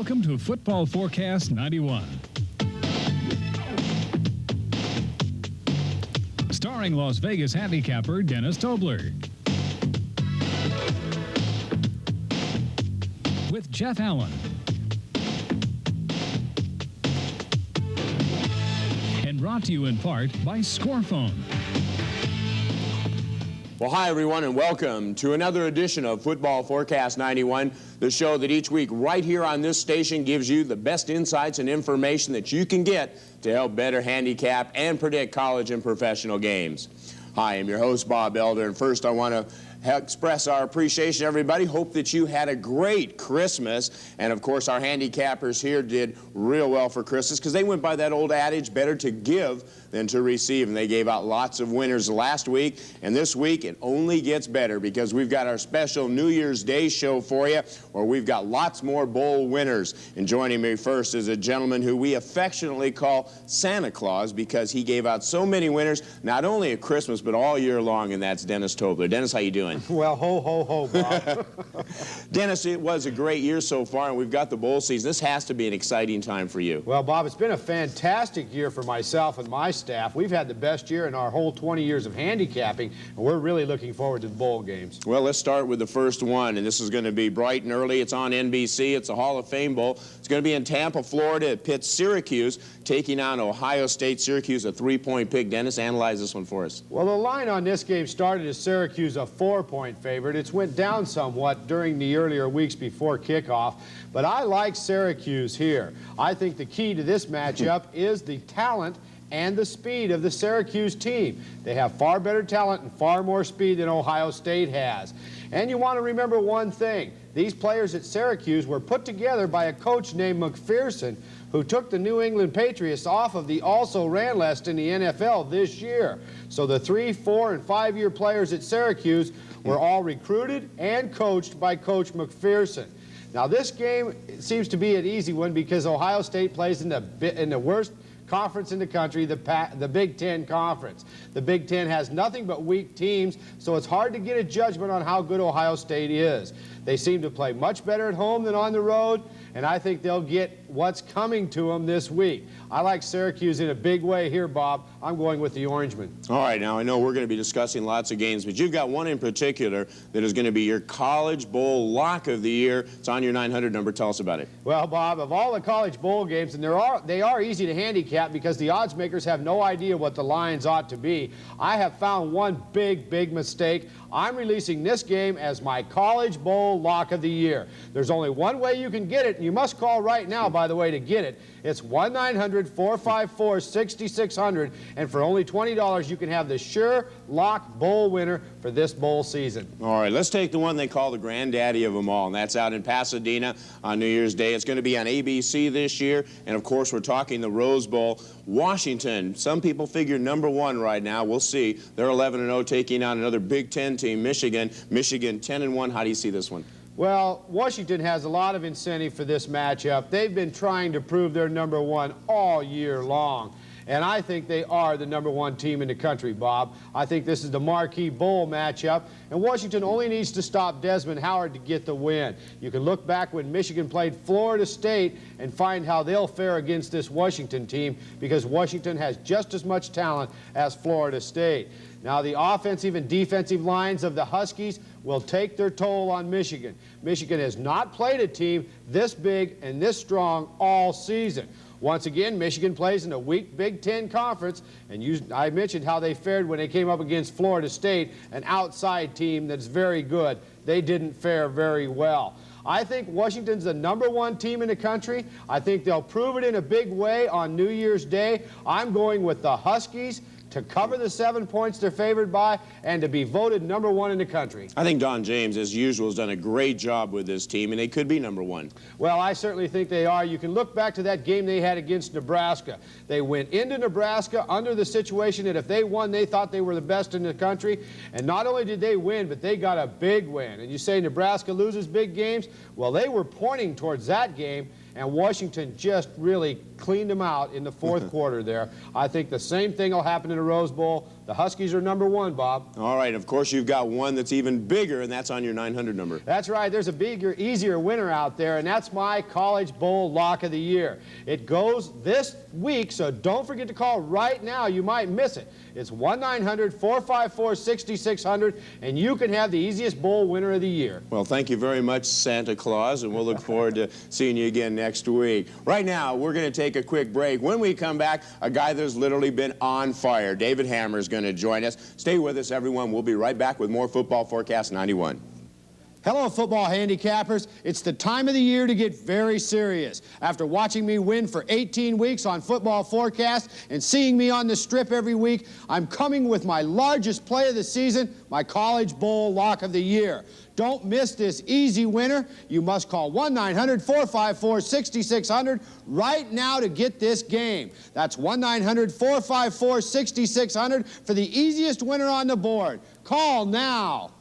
Welcome to Football Forecast 91. Starring Las Vegas handicapper Dennis Tobler. With Jeff Allen. And brought to you in part by Scorephone. Well, hi, everyone, and welcome to another edition of Football Forecast 91, the show that each week right here on this station gives you the best insights and information that you can get to help better handicap and predict college and professional games. Hi, I'm your host, Bob Elder, and first I want to express our appreciation, everybody. Hope that you had a great Christmas. And, of course, our handicappers here did real well for Christmas because they went by that old adage, better to give than to receive. And they gave out lots of winners last week. And this week, it only gets better because we've got our special New Year's Day show for you where we've got lots more bowl winners. And joining me first is a gentleman who we affectionately call Santa Claus because he gave out so many winners, not only at Christmas, but all year long, and that's Dennis Tobler. Dennis, how you doing? Well, ho, ho, ho, Bob. Dennis, it was a great year so far, and we've got the bowl season. This has to be an exciting time for you. Well, Bob, it's been a fantastic year for myself and my staff. We've had the best year in our whole 20 years of handicapping, and we're really looking forward to the bowl games. Well, let's start with the first one, and this is going to be bright and early. It's on NBC. It's a Hall of Fame Bowl. It's going to be in Tampa, Florida. It pits Syracuse taking on Ohio State. Syracuse, a 3-point pick. Dennis, analyze this one for us. Well, the line on this game started as Syracuse a 4-point favorite. It's went down somewhat during the earlier weeks before kickoff, but I like Syracuse here. I think the key to this matchup is the talent and the speed of the Syracuse team. They have far better talent and far more speed than Ohio State has. And you want to remember one thing. These players at Syracuse were put together by a coach named McPherson, who took the New England Patriots off of the also-ran list in the NFL this year. So the 3-, 4-, and 5-year players at Syracuse were all recruited and coached by Coach McPherson. Now this game seems to be an easy one because Ohio State plays in the worst conference in the country, the Big Ten Conference. The Big Ten has nothing but weak teams, so it's hard to get a judgment on how good Ohio State is. They seem to play much better at home than on the road, and I think they'll get what's coming to them this week. I like Syracuse in a big way here, Bob. I'm going with the Orangemen. All right, now I know we're going to be discussing lots of games, but you've got one in particular that is going to be your College Bowl lock of the year. It's on your 900 number. Tell us about it. Well, Bob, of all the college bowl games, and they are easy to handicap because the odds makers have no idea what the lines ought to be, I have found one big mistake. I'm releasing this game as my College Bowl lock of the year. There's only one way you can get it, and you must call right now, by the way, to get it. It's 1-900-454-6600, and for only $20, you can have the sure lock bowl winner for this bowl season. All right, let's take the one they call the granddaddy of them all, and that's out in Pasadena on New Year's Day. It's going to be on ABC this year, and of course, we're talking the Rose Bowl. Washington, some people figure #1 right now. We'll see. They're 11-0, taking on another Big Ten team, Michigan. Michigan 10-1. How do you see this one? Well, Washington has a lot of incentive for this matchup. They've been trying to prove they're #1 all year long. And I think they are the #1 team in the country, Bob. I think this is the marquee bowl matchup, and Washington only needs to stop Desmond Howard to get the win. You can look back when Michigan played Florida State and find how they'll fare against this Washington team because Washington has just as much talent as Florida State. Now, the offensive and defensive lines of the Huskies will take their toll on Michigan. Michigan has not played a team this big and this strong all season. Once again, Michigan plays in a weak Big Ten Conference, and I mentioned how they fared when they came up against Florida State, an outside team that's very good. They didn't fare very well. I think Washington's the #1 team in the country. I think they'll prove it in a big way on New Year's Day. I'm going with the Huskies to cover the 7 points they're favored by and to be voted #1 in the country. I think Don James, as usual, has done a great job with this team, and they could be #1. Well, I certainly think they are. You can look back to that game they had against Nebraska. They went into Nebraska under the situation that if they won, they thought they were the best in the country. And not only did they win, but they got a big win. And you say Nebraska loses big games? Well, they were pointing towards that game, and Washington just really cleaned them out in the fourth quarter there. I think the same thing will happen in the Rose Bowl. The Huskies are #1, Bob. All right, of course, you've got one that's even bigger, and that's on your 900 number. That's right. There's a bigger, easier winner out there, and that's my College Bowl Lock of the Year. It goes this week, so don't forget to call right now. You might miss it. It's 1-900-454-6600, and you can have the easiest bowl winner of the year. Well, thank you very much, Santa Claus, and we'll look forward to seeing you again next week. Right now, we're going to take a quick break. When we come back, a guy that's literally been on fire, David Hammer, is going to join us. Stay with us, everyone. We'll be right back with more Football Forecast 91. Hello, football handicappers. It's the time of the year to get very serious. After watching me win for 18 weeks on Football Forecast and seeing me on the strip every week, I'm coming with my largest play of the season, my College Bowl Lock of the Year. Don't miss this easy winner. You must call 1-900-454-6600 right now to get this game. That's 1-900-454-6600 for the easiest winner on the board. Call now.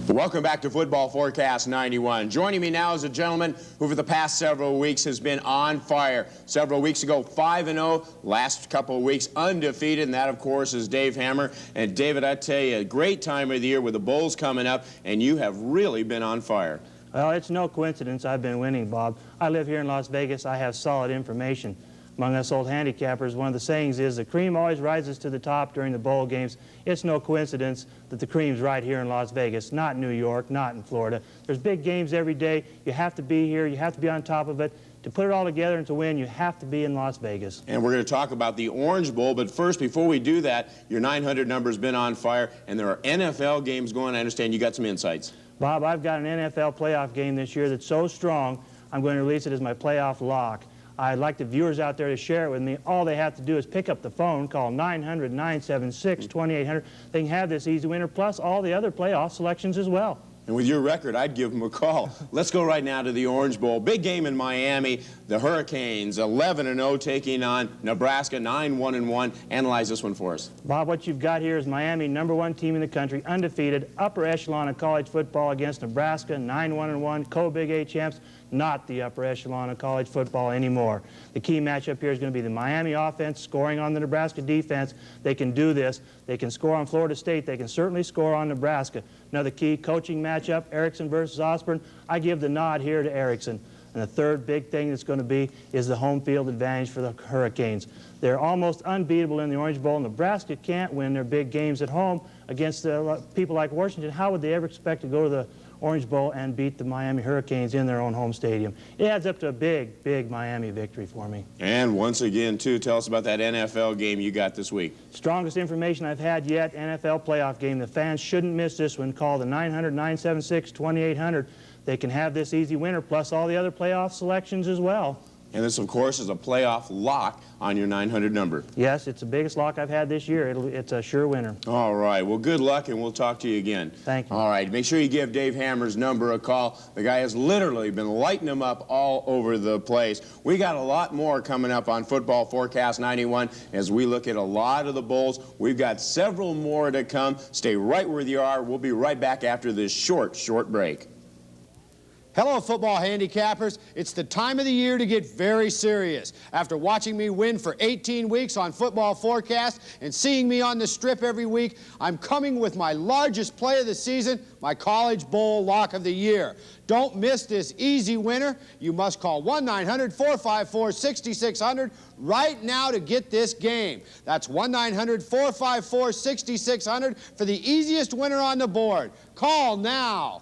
Welcome back to Football Forecast 91. Joining me now is a gentleman who for the past several weeks has been on fire. Several weeks ago, 5-0. Last couple of weeks, undefeated, and that, of course, is Dave Hammer. And, David, I tell you, a great time of the year with the Bulls coming up, and you have really been on fire. Well, it's no coincidence I've been winning, Bob. I live here in Las Vegas. I have solid information. Among us old handicappers, one of the sayings is the cream always rises to the top during the bowl games. It's no coincidence that the cream's right here in Las Vegas, not New York, not in Florida. There's big games every day. You have to be here. You have to be on top of it. To put it all together and to win, you have to be in Las Vegas. And we're going to talk about the Orange Bowl, but first, before we do that, your 900 number's been on fire, and there are NFL games going. I understand you got some insights. Bob, I've got an NFL playoff game this year that's so strong, I'm going to release it as my playoff lock. I'd like the viewers out there to share it with me. All they have to do is pick up the phone, call 900-976-2800. They can have this easy winner, plus all the other playoff selections as well. And with your record, I'd give them a call. Let's go right now to the Orange Bowl. Big game in Miami. The Hurricanes, 11-0, taking on Nebraska, 9-1-1. Analyze this one for us. Bob, what you've got here is Miami, #1 team in the country, undefeated, upper echelon of college football against Nebraska, 9-1-1, co-Big 8 champs, not the upper echelon of college football anymore. The key matchup here is going to be the Miami offense scoring on the Nebraska defense. They can do this. They can score on Florida State. They can certainly score on Nebraska. Another key coaching matchup, Erickson versus Osborne. I give the nod here to Erickson. And the third big thing that's going to be is the home field advantage for the Hurricanes. They're almost unbeatable in the Orange Bowl. Nebraska can't win their big games at home against people like Washington. How would they ever expect to go to the Orange Bowl and beat the Miami Hurricanes in their own home stadium? It adds up to a big, big Miami victory for me. And once again, too, tell us about that NFL game you got this week. Strongest information I've had yet, NFL playoff game. The fans shouldn't miss this one. Call the 900-976-2800. They can have this easy winner, plus all the other playoff selections as well. And this, of course, is a playoff lock on your 900 number. Yes, it's the biggest lock I've had this year. It's a sure winner. All right. Well, good luck, and we'll talk to you again. Thank you. All right. Make sure you give Dave Hammer's number a call. The guy has literally been lighting them up all over the place. We got a lot more coming up on Football Forecast 91 as we look at a lot of the bowls. We've got several more to come. Stay right where you are. We'll be right back after this short break. Hello, football handicappers. It's the time of the year to get very serious. After watching me win for 18 weeks on Football Forecast and seeing me on the strip every week, I'm coming with my largest play of the season, my College Bowl Lock of the Year. Don't miss this easy winner. You must call 1-900-454-6600 right now to get this game. That's 1-900-454-6600 for the easiest winner on the board. Call now.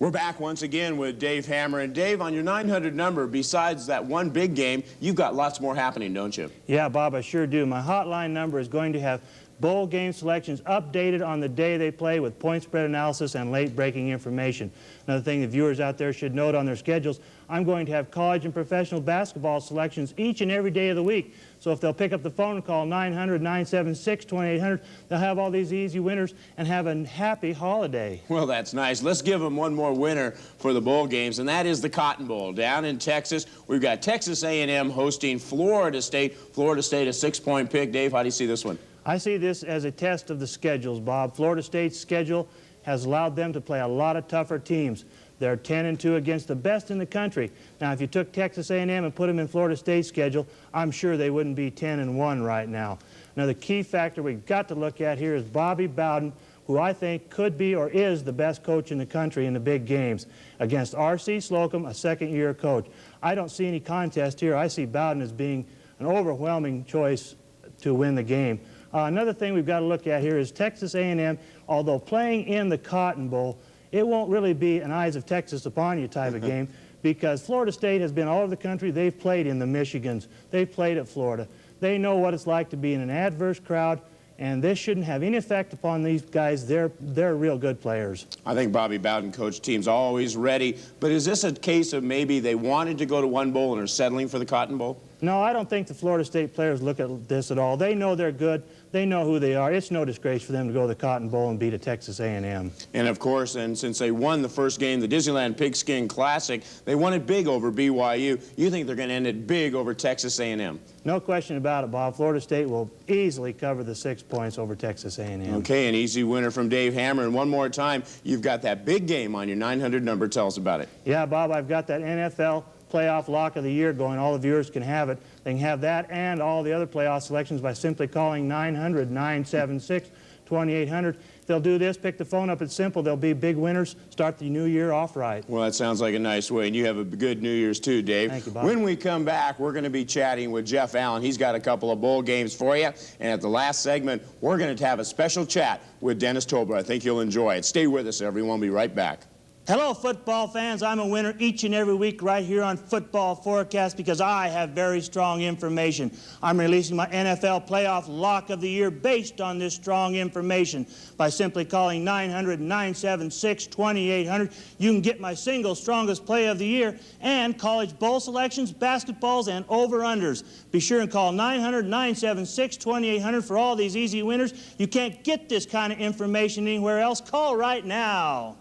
We're back once again with Dave Hammer. And Dave, on your 900 number, besides that one big game, you've got lots more happening, don't you? Yeah, Bob, I sure do. My hotline number is going to have bowl game selections updated on the day they play with point spread analysis and late-breaking information. Another thing the viewers out there should note on their schedules, I'm going to have college and professional basketball selections each and every day of the week. So if they'll pick up the phone and call 900-976-2800, they'll have all these easy winners and have a happy holiday. Well, that's nice. Let's give them one more winner for the bowl games, and that is the Cotton Bowl. Down in Texas, we've got Texas A&M hosting Florida State. Florida State, a 6-point pick. Dave, how do you see this one? I see this as a test of the schedules, Bob. Florida State's schedule has allowed them to play a lot of tougher teams. They're 10-2 against the best in the country. Now, if you took Texas A&M and put them in Florida State's schedule, I'm sure they wouldn't be 10-1 right now. Now, the key factor we've got to look at here is Bobby Bowden, who I think could be or is the best coach in the country in the big games, against R.C. Slocum, a second-year coach. I don't see any contest here. I see Bowden as being an overwhelming choice to win the game. Another thing we've got to look at here is Texas A&M, although playing in the Cotton Bowl, it won't really be an eyes of Texas upon you type of game because Florida State has been all over the country. They've played in the Michigans. They've played at Florida. They know what it's like to be in an adverse crowd, and this shouldn't have any effect upon these guys. They're real good players. I think Bobby Bowden coach team's always ready, but is this a case of maybe they wanted to go to one bowl and are settling for the Cotton Bowl? No, I don't think the Florida State players look at this at all. They know they're good. They know who they are. It's no disgrace for them to go to the Cotton Bowl and beat a Texas A&M. And, of course, and since they won the first game, the Disneyland Pigskin Classic, they won it big over BYU. You think they're going to end it big over Texas A&M? No question about it, Bob. Florida State will easily cover the 6 points over Texas A&M. Okay, an easy winner from Dave Hammer. And one more time, you've got that big game on your 900 number. Tell us about it. Yeah, Bob, I've got that NFL playoff lock of the year going. All the viewers can have it. They can have that and all the other playoff selections by simply calling 900-976-2800. If they'll do this, pick the phone up. It's simple. They'll be big winners. Start the new year off right. Well, that sounds like a nice way, and you have a good New Year's too, Dave. Thank you, Bob. When we come back, we're going to be chatting with Jeff Allen. He's got a couple of bowl games for you, and at the last segment, we're going to have a special chat with Dennis Tobler. I think you'll enjoy it. Stay with us, everyone. We'll be right back. Hello, football fans. I'm a winner each and every week right here on Football Forecast because I have very strong information. I'm releasing my NFL playoff lock of the year based on this strong information. By simply calling 900-976-2800, you can get my single strongest play of the year and college bowl selections, basketballs, and over-unders. Be sure and call 900-976-2800 for all these easy winners. You can't get this kind of information anywhere else. Call right now.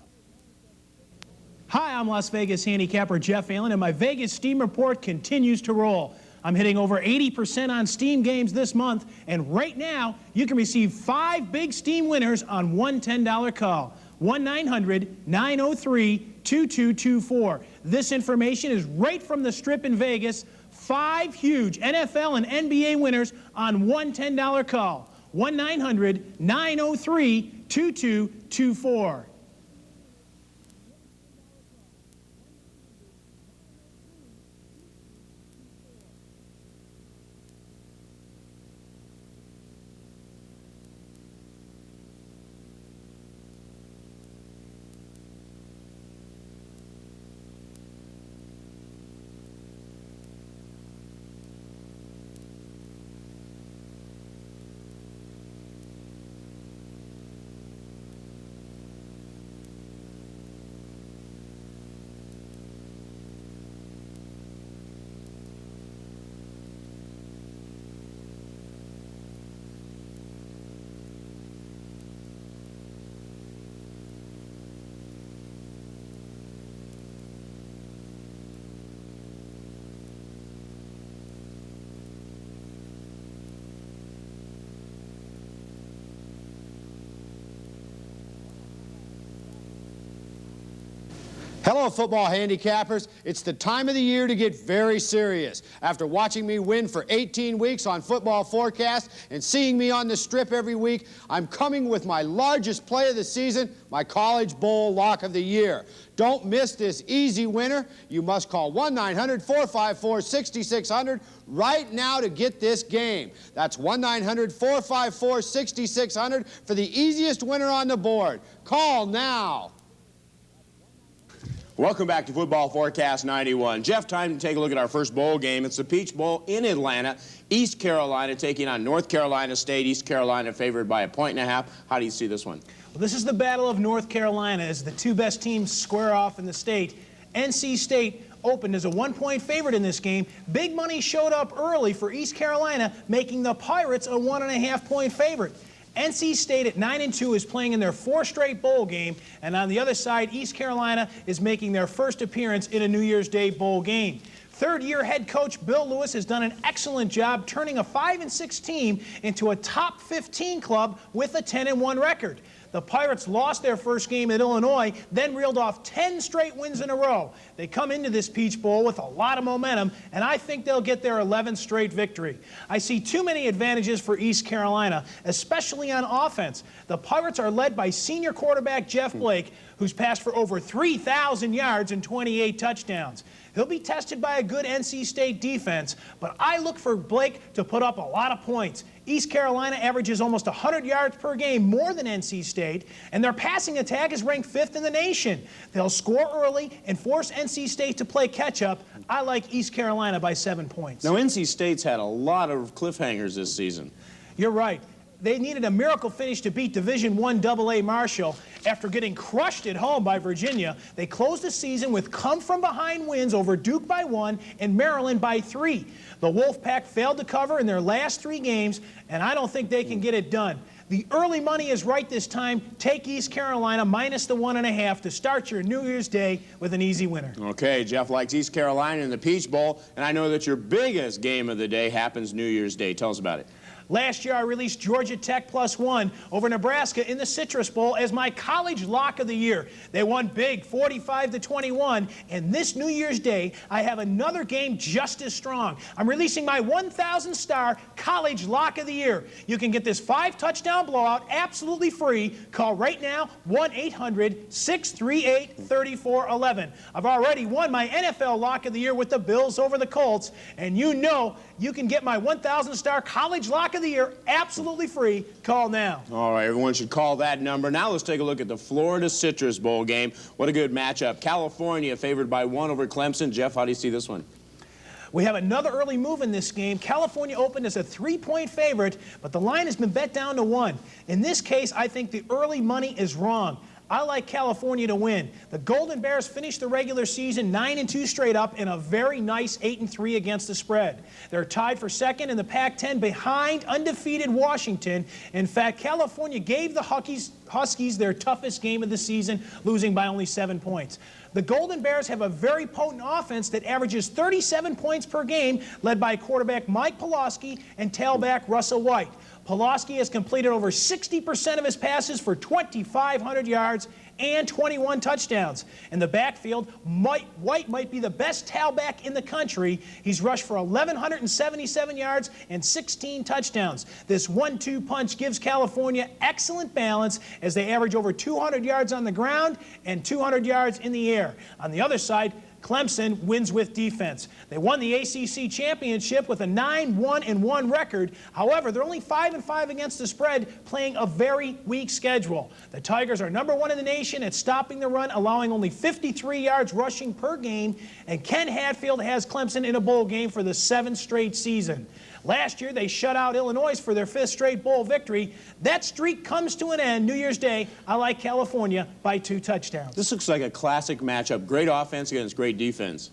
Hi, I'm Las Vegas handicapper Jeff Allen, and my Vegas Steam Report continues to roll. I'm hitting over 80% on Steam games this month, and right now, you can receive 5 big Steam winners on one $10 call. 1-900-903-2224. This information is right from the Strip in Vegas. 5 huge NFL and NBA winners on one $10 call. 1-900-903-2224. Hello, football handicappers. It's the time of the year to get very serious. After watching me win for 18 weeks on Football Forecast and seeing me on the strip every week, I'm coming with my largest play of the season, my College Bowl Lock of the Year. Don't miss this easy winner. You must call 1-900-454-6600 right now to get this game. That's 1-900-454-6600 for the easiest winner on the board. Call now. Welcome back to Football Forecast 91. Jeff, time to take a look at our first bowl game. It's the Peach Bowl in Atlanta. East Carolina taking on North Carolina State. East Carolina favored by 1.5. How do you see this one? Well, this is the battle of North Carolina as the two best teams square off in the state. NC State opened as a 1-point favorite in this game. Big money showed up early for East Carolina, making the Pirates a 1.5-point favorite. NC State at 9-2 is playing in their 4th straight bowl game, and on the other side, East Carolina is making their first appearance in a New Year's Day bowl game. Third-year head coach Bill Lewis has done an excellent job turning a 5-6 team into a top 15 club with a 10-1 record. The Pirates lost their first game at Illinois, then reeled off 10 straight wins in a row. They come into this Peach Bowl with a lot of momentum, and I think they'll get their 11th straight victory. I see too many advantages for East Carolina, especially on offense. The Pirates are led by senior quarterback Jeff Blake, who's passed for over 3,000 yards and 28 touchdowns. He'll be tested by a good NC State defense, but I look for Blake to put up a lot of points. East Carolina averages almost 100 yards per game more than NC State, and their passing attack is ranked 5th in the nation. They'll score early and force NC State to play catch-up. I like East Carolina by 7 points. Now, NC State's had a lot of cliffhangers this season. You're right. They needed a miracle finish to beat Division I AA Marshall. After getting crushed at home by Virginia, they closed the season with come-from-behind wins over Duke by 1 and Maryland by 3. The Wolfpack failed to cover in their last 3 games, and I don't think they can get it done. The early money is right this time. Take East Carolina minus the 1.5 to start your New Year's Day with an easy winner. Okay, Jeff likes East Carolina in the Peach Bowl, and I know that your biggest game of the day happens New Year's Day. Tell us about it. Last year, I released Georgia Tech +1 over Nebraska in the Citrus Bowl as my college lock of the year. They won big, 45-21, and this New Year's Day, I have another game just as strong. I'm releasing my 1,000-star college lock of the year. You can get this 5-touchdown blowout absolutely free. Call right now, 1-800-638-3411. I've already won my NFL lock of the year with the Bills over the Colts, and you know you can get my 1,000-star college lock of the year absolutely free. Call now. All right, everyone should call that number. Now let's take a look at the Florida Citrus Bowl game. What a good matchup. California favored by 1 over Clemson. Jeff, how do you see this one? We have another early move in this game. California opened as a 3-point favorite, but the line has been bet down to 1. In this case, I think the early money is wrong. I like California to win. The Golden Bears finished the regular season 9-2 straight up and a very nice 8-3 against the spread. They're tied for second in the Pac-10 behind undefeated Washington. In fact, California gave the Huskies their toughest game of the season, losing by only 7 points. The Golden Bears have a very potent offense that averages 37 points per game, led by quarterback Mike Pawlowski and tailback Russell White. Pawlowski has completed over 60% of his passes for 2,500 yards and 21 touchdowns. In the backfield, White might be the best tailback in the country. He's rushed for 1,177 yards and 16 touchdowns. This 1-2 punch gives California excellent balance as they average over 200 yards on the ground and 200 yards in the air. On the other side, Clemson wins with defense. They won the ACC championship with a 9-1-1 record. However, they're only 5-5 against the spread, playing a very weak schedule. The Tigers are #1 in the nation at stopping the run, allowing only 53 yards rushing per game, and Ken Hadfield has Clemson in a bowl game for the 7th straight season. Last year, they shut out Illinois for their 5th straight bowl victory. That streak comes to an end New Year's Day. I like California by 2 touchdowns. This looks like a classic matchup. Great offense against great defense.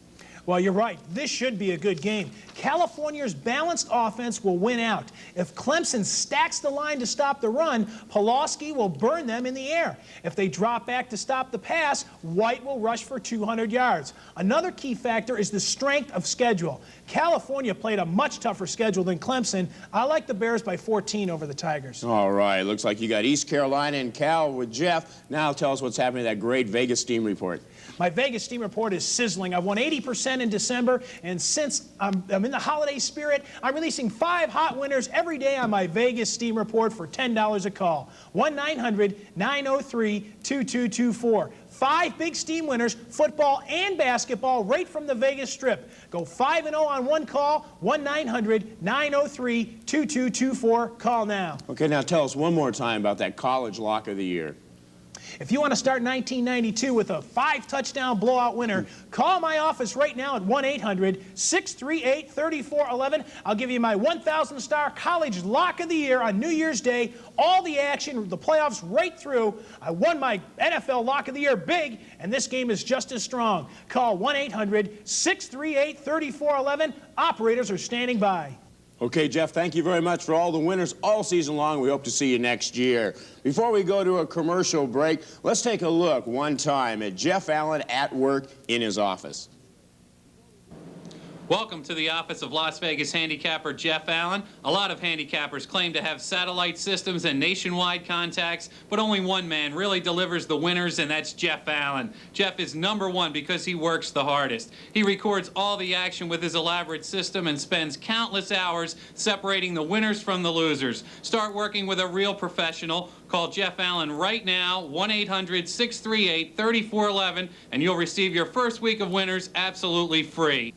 Well, you're right. This should be a good game. California's balanced offense will win out. If Clemson stacks the line to stop the run, Pulaski will burn them in the air. If they drop back to stop the pass, White will rush for 200 yards. Another key factor is the strength of schedule. California played a much tougher schedule than Clemson. I like the Bears by 14 over the Tigers. All right, looks like you got East Carolina and Cal with Jeff. Now tell us what's happening to that great Vegas Steam report. My Vegas Steam report is sizzling. I've won 80% in December, and since I'm in the holiday spirit, I'm releasing 5 hot winners every day on my Vegas Steam report for $10 a call. 1-900-903-2224. 5 big Steam winners, football and basketball, right from the Vegas Strip. Go 5-0 on one call, 1-900-903-2224. Call now. Okay, now tell us one more time about that college lock of the year. If you want to start 1992 with a 5-touchdown blowout winner, call my office right now at 1-800-638-3411. I'll give you my 1,000-star college lock of the year on New Year's Day. All the action, the playoffs right through. I won my NFL lock of the year big, and this game is just as strong. Call 1-800-638-3411. Operators are standing by. Okay, Jeff, thank you very much for all the winners all season long. We hope to see you next year. Before we go to a commercial break, let's take a look one time at Jeff Allen at work in his office. Welcome to the office of Las Vegas handicapper Jeff Allen. A lot of handicappers claim to have satellite systems and nationwide contacts, but only one man really delivers the winners, and that's Jeff Allen. Jeff is #1 because he works the hardest. He records all the action with his elaborate system and spends countless hours separating the winners from the losers. Start working with a real professional. Call Jeff Allen right now, 1-800-638-3411, and you'll receive your first week of winners absolutely free.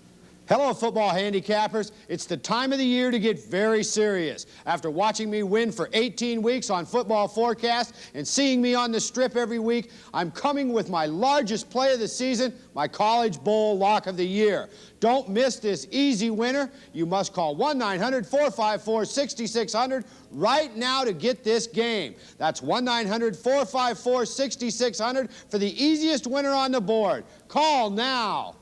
Hello, football handicappers. It's the time of the year to get very serious. After watching me win for 18 weeks on Football Forecast and seeing me on the Strip every week, I'm coming with my largest play of the season, my College Bowl lock of the year. Don't miss this easy winner. You must call 1-900-454-6600 right now to get this game. That's 1-900-454-6600 for the easiest winner on the board. Call now.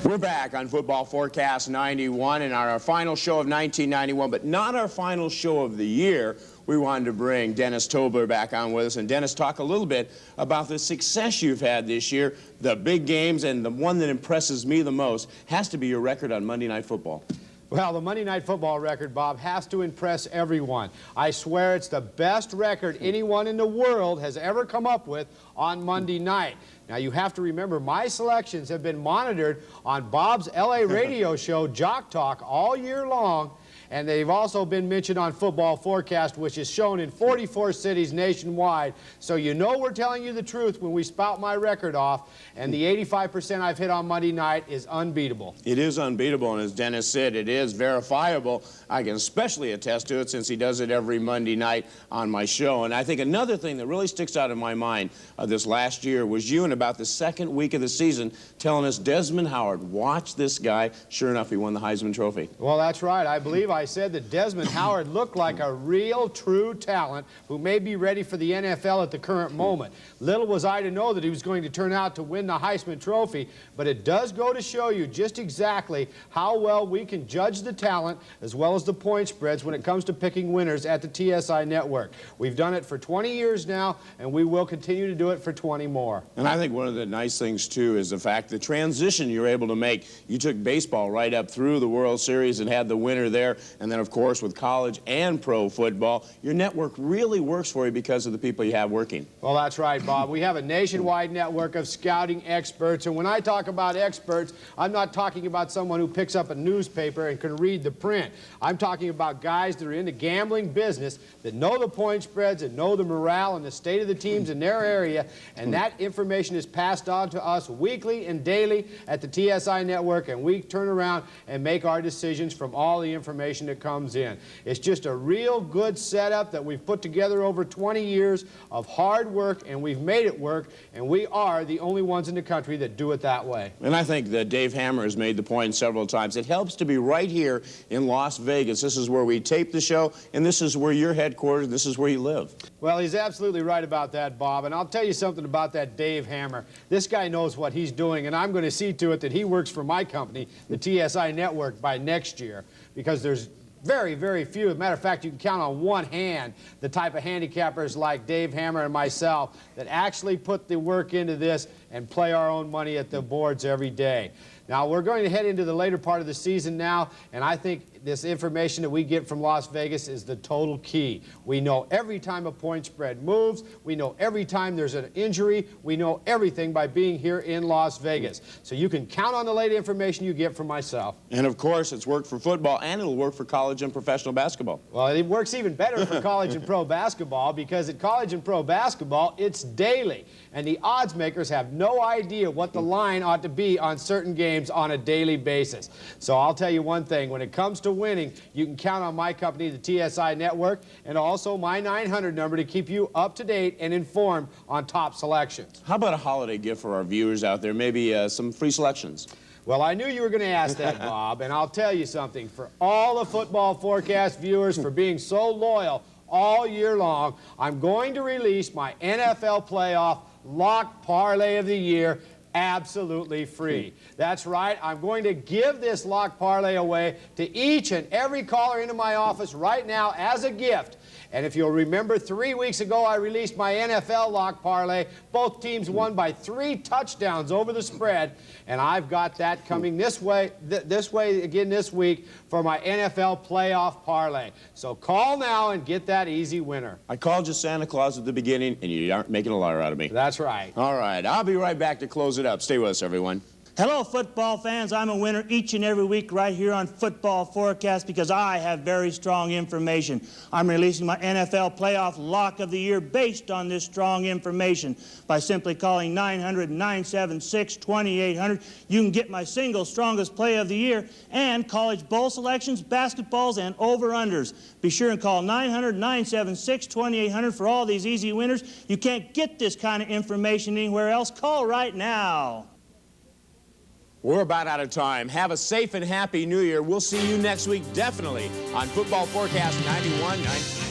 We're back on Football Forecast 91 and our final show of 1991, but not our final show of the year. We wanted to bring Dennis Tobler back on with us. And Dennis, talk a little bit about the success you've had this year, the big games, and the one that impresses me the most has to be your record on Monday Night Football. Well, the Monday Night Football record, Bob, has to impress everyone. I swear it's the best record anyone in the world has ever come up with on Monday night. Now, you have to remember, my selections have been monitored on Bob's LA radio show, Jock Talk, all year long, and they've also been mentioned on Football Forecast, which is shown in 44 cities nationwide. So you know we're telling you the truth when we spout my record off, and the 85% I've hit on Monday night is unbeatable. It is unbeatable, and as Dennis said, it is verifiable. I can especially attest to it since he does it every Monday night on my show. And I think another thing that really sticks out in my mind this last year was you in about the second week of the season telling us Desmond Howard, watch this guy. Sure enough, he won the Heisman Trophy. Well, that's right. I believe I said that Desmond Howard looked like a real, true talent who may be ready for the NFL at the current moment. Little was I to know that he was going to turn out to win the Heisman Trophy, but it does go to show you just exactly how well we can judge the talent as well as the point spreads when it comes to picking winners at the TSI Network. We've done it for 20 years now, and we will continue to do it for 20 more. And I think one of the nice things, too, is the fact the transition you're able to make. You took baseball right up through the World Series and had the winner there, and then, of course, with college and pro football, your network really works for you because of the people you have working. Well, that's right, Bob. We have a nationwide network of scouting experts, and when I talk about experts, I'm not talking about someone who picks up a newspaper and can read the print. I'm talking about guys that are in the gambling business that know the point spreads and know the morale and the state of the teams in their area, and that information is passed on to us weekly and daily at the TSI Network, and we turn around and make our decisions from all the information that comes in. It's just a real good setup that we've put together over 20 years of hard work, and we've made it work, and we are the only ones in the country that do it that way. And I think that Dave Hammer has made the point several times. It helps to be right here in Las Vegas. This is where we tape the show, and this is where you're headquartered, this is where you live. Well, he's absolutely right about that, Bob, and I'll tell you something about that Dave Hammer. This guy knows what he's doing, and I'm going to see to it that he works for my company, the TSI Network, by next year, because there's very, very few. As a matter of fact, you can count on one hand the type of handicappers like Dave Hammer and myself that actually put the work into this and play our own money at the boards every day. Now, we're going to head into the later part of the season now, and I think this information that we get from Las Vegas is the total key. We know every time a point spread moves. We know every time there's an injury. We know everything by being here in Las Vegas. So you can count on the late information you get from myself. And, of course, it's worked for football, and it'll work for college and professional basketball. Well, it works even better for college and pro basketball, because at college and pro basketball, it's daily. And the odds makers have no idea what the line ought to be on certain games on a daily basis. So I'll tell you one thing. When it comes to winning, you can count on my company, the TSI Network, and also my 900 number to keep you up to date and informed on top selections. How about a holiday gift for our viewers out there? Maybe some free selections. Well, I knew you were going to ask that, Bob, and I'll tell you something. For all the Football Forecast viewers for being so loyal all year long, I'm going to release my NFL Playoff Lock Parlay of the Year absolutely free. That's right. I'm going to give this lock parlay away to each and every caller into my office right now as a gift. And if you'll remember, 3 weeks ago, I released my NFL lock parlay. Both teams won by 3 touchdowns over the spread. And I've got that coming this way again this week for my NFL playoff parlay. So call now and get that easy winner. I called you Santa Claus at the beginning, and you aren't making a liar out of me. That's right. All right. I'll be right back to close it up. Stay with us, everyone. Hello, football fans. I'm a winner each and every week right here on Football Forecast because I have very strong information. I'm releasing my NFL Playoff Lock of the Year based on this strong information. By simply calling 900-976-2800, you can get my single strongest play of the year and college bowl selections, basketballs, and over-unders. Be sure and call 900-976-2800 for all these easy winners. You can't get this kind of information anywhere else. Call right now. We're about out of time. Have a safe and happy New Year. We'll see you next week, definitely, on Football Forecast 91.